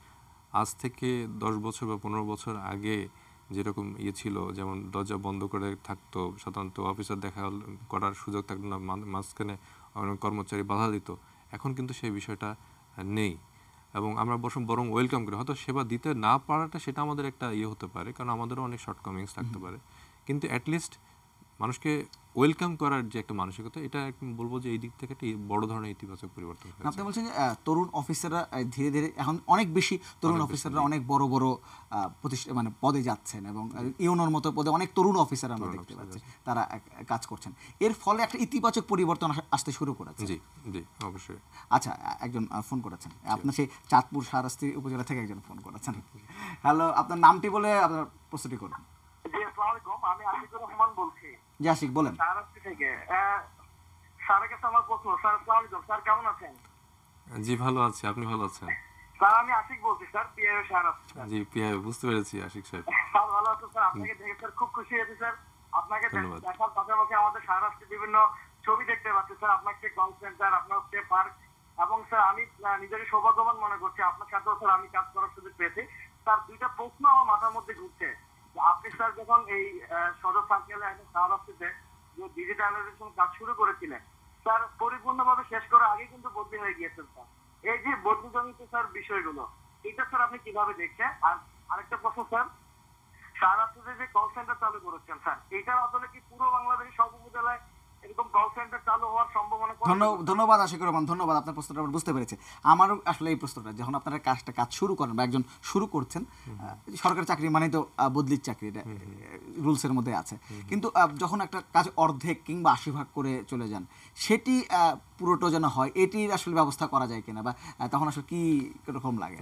আজ থেকে 10 বছর বা 15 বছর আগে যেরকম ইয়ে ছিল, যেমন দরজা বন্ধ করে থাকতো, সাধারণত অফিসার দেখা করার সুযোগ থাকতো না, মাঝখানে অনেক কর্মচারী বাধা দিত, এখন কিন্তু সেই বিষয়টা নেই। এবং আমরা বরং ওয়েলকাম করি। হয়তো সেবা দিতে না পারাটা সেটা আমাদের একটা ইয়ে হতে পারে, কারণ আমাদেরও অনেক শর্টকামিংস থাকতে পারে, কিন্তু অ্যাটলিস্ট মানুষকে ওয়েলকাম করার যে একটা মানসিকতা, এটা বলবো যে এই দিক থেকে একটা বড় ধরনের ইতিবাচক পরিবর্তন হয়েছে। আপনি বলছেন যে তরুণ অফিসাররা ধীরে ধীরে এখন অনেক বেশি তরুণ অফিসাররা অনেক বড় বড় প্রতিষ্ঠান মানে পদে যাচ্ছেন, এবং ইউনোর মতো পদে অনেক তরুণ অফিসার আমরা দেখতে পাচ্ছি তারা কাজ করছেন। এর ফলে একটা ইতিবাচক পরিবর্তন আসতে শুরু করেছে। জি জি অবশ্যই। আচ্ছা, একজন ফোন করেছেন, আপনার সেই চাঁদপুর শাহরাস্তি উপজেলা থেকে একজন ফোন করেছেন। হ্যালো, আপনার নামটি বলে আপনার প্রস্তুতি করুন। জি, আসসালামু আলাইকুম। আমি আশিকুর রহমান বলছি জি আশিক, বলেন। শাহরাস্তি থেকে। স্যারের কাছে আমার প্রশ্ন। স্যার, আসসালামু আলাইকুম। স্যার কেমন আছেন? জি ভালো আছি, আপনি ভালো আছেন? স্যার আমি আশিক বলছি স্যার, পিআইও শাহরাস্তি স্যার। জি পিআই, বুঝতে পেরেছি আশিক সাহেব। স্যার ভালো আছেন স্যার? আপনাকে দেখে স্যার খুব খুশি হয়েছি স্যার। আপনাকে ধন্যবাদ। দেখার পাশাপাশি আমাদের শাহরাস্তি বিভিন্ন ছবি দেখতে পাচ্ছি স্যার। আপনার একটি কল সেন্টার, আপনার হচ্ছে পার্ক, এবং স্যার আমি নিজেকে সৌভাগ্যবান মনে করছি আপনার সাথেও স্যার আমি কাজ করার সুযোগ পেয়েছি। স্যার দুইটা প্রশ্ন আমার মাথার মধ্যে ঘুরছে। আপনি স্যার যখন এই সদর সার্কেলে শাহরাস্তিতে যে ডিজিটালাইজেশন কাজ শুরু করেছিলেন, স্যার পরিপূর্ণভাবে শেষ করার আগে কিন্তু বদলি হয়ে গিয়েছেন স্যার। এই যে বদলিজনিত স্যার বিষয়গুলো, এটা স্যার আপনি কিভাবে দেখছেন? আর আরেকটা প্রশ্ন স্যার, শাহরাস্তিতে যে কল সেন্টার চালু করেছেন স্যার, এটার আসলে কি পুরো বাংলাদেশের সব উপজেলায় এরকম কল সেন্টার চালু হওয়ার সম্ভাবনা? ধন্যবাদ আশিকুর রহমান, ধন্যবাদ। আপনার প্রশ্নটা আমরা বুঝতে পেরেছি। আমারও আসলে এই প্রশ্নটা, যখন আপনারা কাজ শুরু করেন বা একজন শুরু করছেন, সরকারি চাকরি মানে তো বদলির চাকরি, এটা রুলসের মধ্যে আছে, কিন্তু যখন একটা কাজ অর্ধেক কিংবা 80% করে চলে যান, সেটি পুরোটা যেন হয়, এটির আসলে ব্যবস্থা করা যায় কিনা, বা তখন আসলে কি রকম লাগে?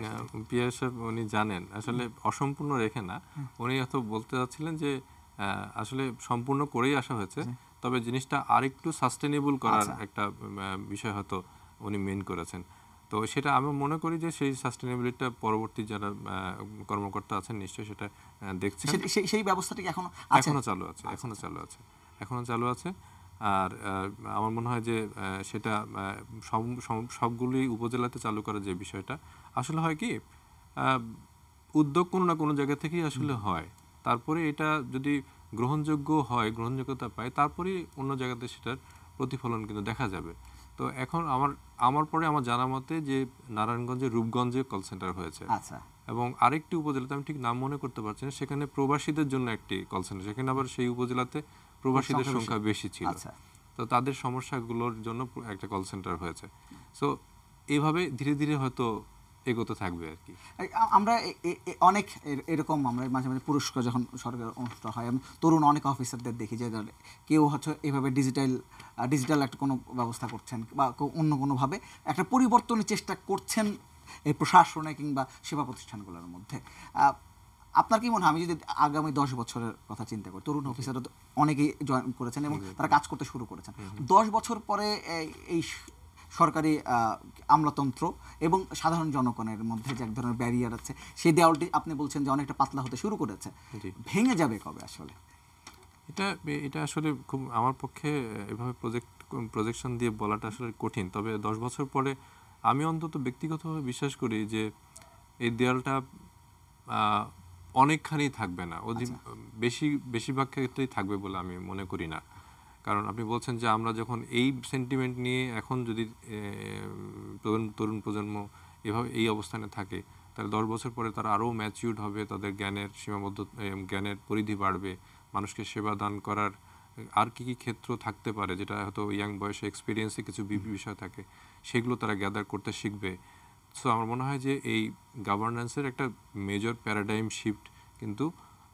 পিআই সাহেব উনি জানেন আসলে অসম্পূর্ণ রেখে না, উনি হয়তো বলতে চাচ্ছিলেন যে আসলে সম্পূর্ণ করেই আসা হয়েছে, তবে জিনিসটা আরেকটু সাস্টেনেবল করার একটা বিষয় হয়তো উনি মেন করেছেন। তো সেটা আমি মনে করি যে সেই সাস্টেনেবিলিটিটা পরবর্তী যারা কর্মকর্তা আছেন নিশ্চয়ই সেটা দেখছেন। সেই ব্যবস্থাটি এখনো চালু আছে, এখনো চালু আছে। আর আমার মনে হয় যে সেটা সবগুলি উপজেলাতে চালু করার যে বিষয়টা আসলে হয় কি, উদ্যোগ কোনো না কোনো জায়গা থেকেই আসলে হয়, তারপরে এটা যদি গ্রহণযোগ্যতা পায়, তারপরে অন্য জায়গাতে সেটার প্রতিফলন কিন্তু দেখা যাবে। তো এখন আমার পরে আমার জানা মতে যে নারায়ণগঞ্জে রূপগঞ্জে কল সেন্টার হয়েছে, আচ্ছা, এবং আরেকটি উপজেলাতে আমি ঠিক নাম মনে করতে পারছি না, সেখানে প্রবাসীদের জন্য একটি কল সেন্টার, সেখানে আবার সেই উপজেলাতে প্রবাসীদের সংখ্যা বেশি ছিল, তো তাদের সমস্যাগুলোর জন্য একটা কল সেন্টার হয়েছে। সো এইভাবে ধীরে ধীরে হয়তো এগোতে থাকবে আর কি। আমরা অনেক এরকম আমরা মাঝে মাঝে পুরস্কার যখন সরকার অনুষ্ঠান হয়, আমি তরুণ অনেক অফিসারদের দেখি যে কেউ হচ্ছে এইভাবে ডিজিটাল একটা কোনো ব্যবস্থা করছেন, বা অন্য কোনোভাবে একটা পরিবর্তনের চেষ্টা করছেন এই প্রশাসনে কিংবা সেবা প্রতিষ্ঠানগুলোর মধ্যে। আপনার কি মনে হয়, আমি যদি আগামী 10 বছরের কথা চিন্তা করি, তরুণ অফিসাররা তো অনেকেই জয়েন করেছেন এবং তারা কাজ করতে শুরু করেছেন, 10 বছর পরে এই সরকারি আমলাতন্ত্র এবং সাধারণ জনগণের মধ্যে যে এক ধরনের ব্যারিয়ার আছে, সেই দেওয়ালটি আপনি বলছেন যে অনেকটা পাতলা হতে শুরু করেছে, ভেঙে যাবে কবে আসলে? এটা আসলে খুব আমার পক্ষে এভাবে প্রজেকশন দিয়ে বলাটা আসলে কঠিন, তবে 10 বছর পরে আমি অন্তত ব্যক্তিগতভাবে বিশ্বাস করি যে এই দেয়ালটা অনেকখানি থাকবে না, বেশিরভাগ ক্ষেত্রেই থাকবে বলে আমি মনে করি না। কারণ আপনি বলছেন যে আমরা যখন এই সেন্টিমেন্ট নিয়ে এখন যদি তরুণ প্রজন্ম এভাবে এই অবস্থানে থাকে, তাহলে 10 বছর পরে তারা আরও ম্যাচিউরড হবে, তাদের জ্ঞানের পরিধি বাড়বে, মানুষকে সেবা দান করার আর কি কি ক্ষেত্র থাকতে পারে যেটা হয়তো ইয়াং বয়সে এক্সপিরিয়েন্সে কিছু বিষয় থাকে, সেগুলো তারা গ্যাদার করতে শিখবে। সো আমার মনে হয় যে এই গভর্নেন্সের একটা মেজর প্যারাডাইম শিফট কিন্তু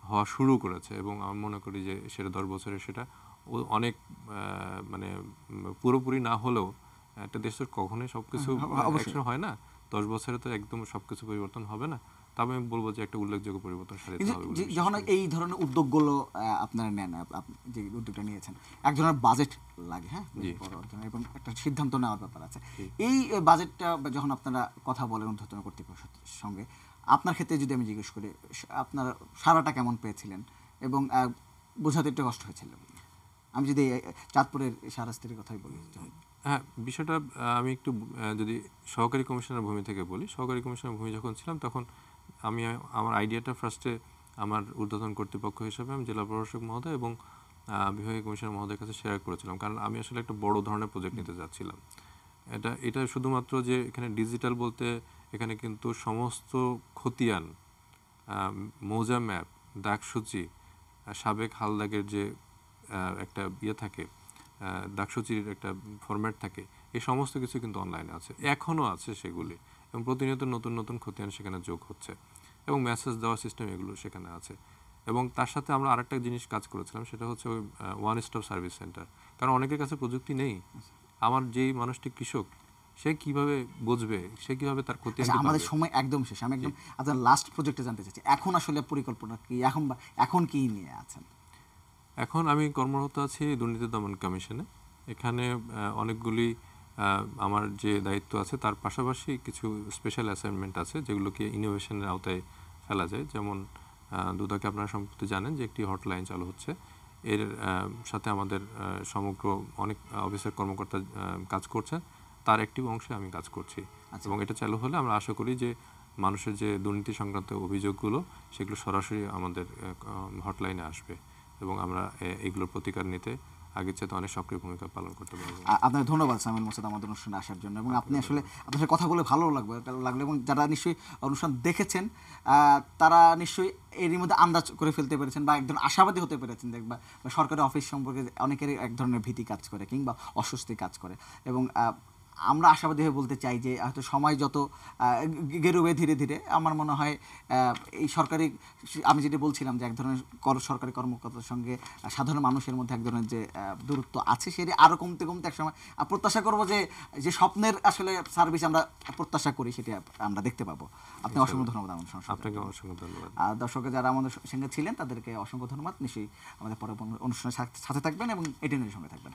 হওয়া শুরু করেছে, এবং আমি মনে করি যে সেটা 10 বছরে সেটা অনেক মানে পুরোপুরি না হলেও একটা দেশের কখনোই সব কিছু একসাথে হয় না, 10 বছরে তো একদম সব কিছু পরিবর্তন হবে না। তবে আমি বলবো যে একটা উল্লেখযোগ্য পরিবর্তন সাধিত হবে। যখন এই ধরনের উদ্যোগগুলো আপনারা নেন, যে উদ্যোগটা নিয়েছেন, এক ধরনের বাজেট লাগে, হ্যাঁ, এবং একটা সিদ্ধান্ত নেওয়ার ব্যাপার আছে। এই বাজেটটা যখন আপনারা কথা বলেন ঊর্ধ্বতন কর্তৃপক্ষের সঙ্গে, আপনার ক্ষেত্রে যদি আমি জিজ্ঞেস করি, আপনারা সারাটা কেমন পেয়েছিলেন এবং বোঝাতে একটু কষ্ট হয়েছিল? আমি যদি চাঁদপুরের সারাস্তির কথাই বলি। হ্যাঁ, বিষয়টা আমি একটু যদি সহকারী কমিশনার ভূমি থেকে বলি, সহকারী কমিশনার ভূমি যখন ছিলাম তখন আমি আমার আইডিয়াটা ফার্স্টে আমার ঊর্ধ্বতন কর্তৃপক্ষ হিসেবে আমি জেলা প্রশাসক মহোদয় এবং বিভাগীয় কমিশনার মহোদয়ের কাছে শেয়ার করেছিলাম, কারণ আমি আসলে একটা বড় ধরনের প্রজেক্ট নিতে যাচ্ছিলাম। এটা শুধুমাত্র যে এখানে ডিজিটাল বলতে এখানে কিন্তু সমস্ত খতিয়ান, মৌজা ম্যাপ, দাগসূচি, সাবেক হালদাগের যে একটা থাকে, দাগসূচির একটা ফরম্যাট থাকে, এই সমস্ত কিছু কিন্তু অনলাইনে আছে, এখনও আছে সেগুলি, এবং প্রতিনিয়ত নতুন নতুন খতিয়ান সেখানে যোগ হচ্ছে, এবং মেসেজ দেওয়ার সিস্টেম এগুলো সেখানে আছে। এবং তার সাথে আমরা আরেকটা জিনিস কাজ করেছিলাম, সেটা হচ্ছে ওই ওয়ান স্টপ সার্ভিস সেন্টার। কারণ অনেকের কাছে প্রযুক্তি নেই। আমার যেই মানুষটি কৃষক, সে কিভাবে বুঝবে, সে কিভাবে তার খতিয়ান। আমাদের সময় একদম শেষ, আমি একদম আপনার লাস্ট প্রজেক্টে জানতে চাচ্ছি, এখন আসলে পরিকল্পনা কি, এখন কি নিয়ে আছেন? এখন আমি কর্মরত আছি দুর্নীতি দমন কমিশনে। এখানে অনেকগুলি আমার যে দায়িত্ব আছে তার পাশাপাশি কিছু স্পেশাল অ্যাসাইনমেন্ট আছে যেগুলোকে ইনোভেশনের আওতায় ফেলা যায়। যেমন দুদকে আপনারা সম্প্রতি জানেন যে একটি হটলাইন চালু হচ্ছে, এর সাথে আমাদের সমগ্র অনেক অফিসার কর্মকর্তা কাজ করছে, তার একটি অংশে আমি কাজ করছি। এবং এটা চালু হলে আমরা আশা করি যে মানুষের যে দুর্নীতি সংক্রান্ত অভিযোগগুলো সেগুলো সরাসরি আমাদের হটলাইনে আসবে, এবং আমরা এগুলোর প্রতিকার নিতে আগের চেয়ে অনেক সক্রিয় ভূমিকা পালন করতে পারবো। আপনাকে ধন্যবাদ সামিল মোর্শেদ আমাদের অনুষ্ঠানে আসার জন্য, এবং আপনি আসলে আপনার সাথে কথা বলে ভালো লাগলো, এবং যারা নিশ্চয়ই অনুষ্ঠান দেখেছেন তারা নিশ্চয়ই এরই মধ্যে আন্দাজ করে ফেলতে পেরেছেন বা একজন আশাবাদী হতে পেরেছেন। দেখবা সরকারি অফিস সম্পর্কে অনেকেরই এক ধরনের ভীতি কাজ করে কিংবা অস্বস্তি কাজ করে, এবং আমরা আশাবাদী হয়ে বলতে চাই যে হয়তো সময় যত গেরুবে ধীরে ধীরে, আমার মনে হয় এই সরকারি, আমি যেটা বলছিলাম যে এক ধরনের সরকারি কর্মকর্তার সঙ্গে সাধারণ মানুষের মধ্যে এক ধরনের যে দূরত্ব আছে, সেটি আরও কমতে কমতে এক সময় প্রত্যাশা করবো যে স্বপ্নের আসলে সার্ভিস আমরা প্রত্যাশা করি সেটি আমরা দেখতে পাবো। আপনি অসংখ্য ধন্যবাদ। আপনাকে অসংখ্য ধন্যবাদ। দর্শক যারা আমাদের সঙ্গে ছিলেন তাদেরকে অসংখ্য ধন্যবাদ। নিশ্চয়ই আমাদের পরে অনুষ্ঠানের সাথে থাকবেন এবং এটিএনের সঙ্গে থাকবেন।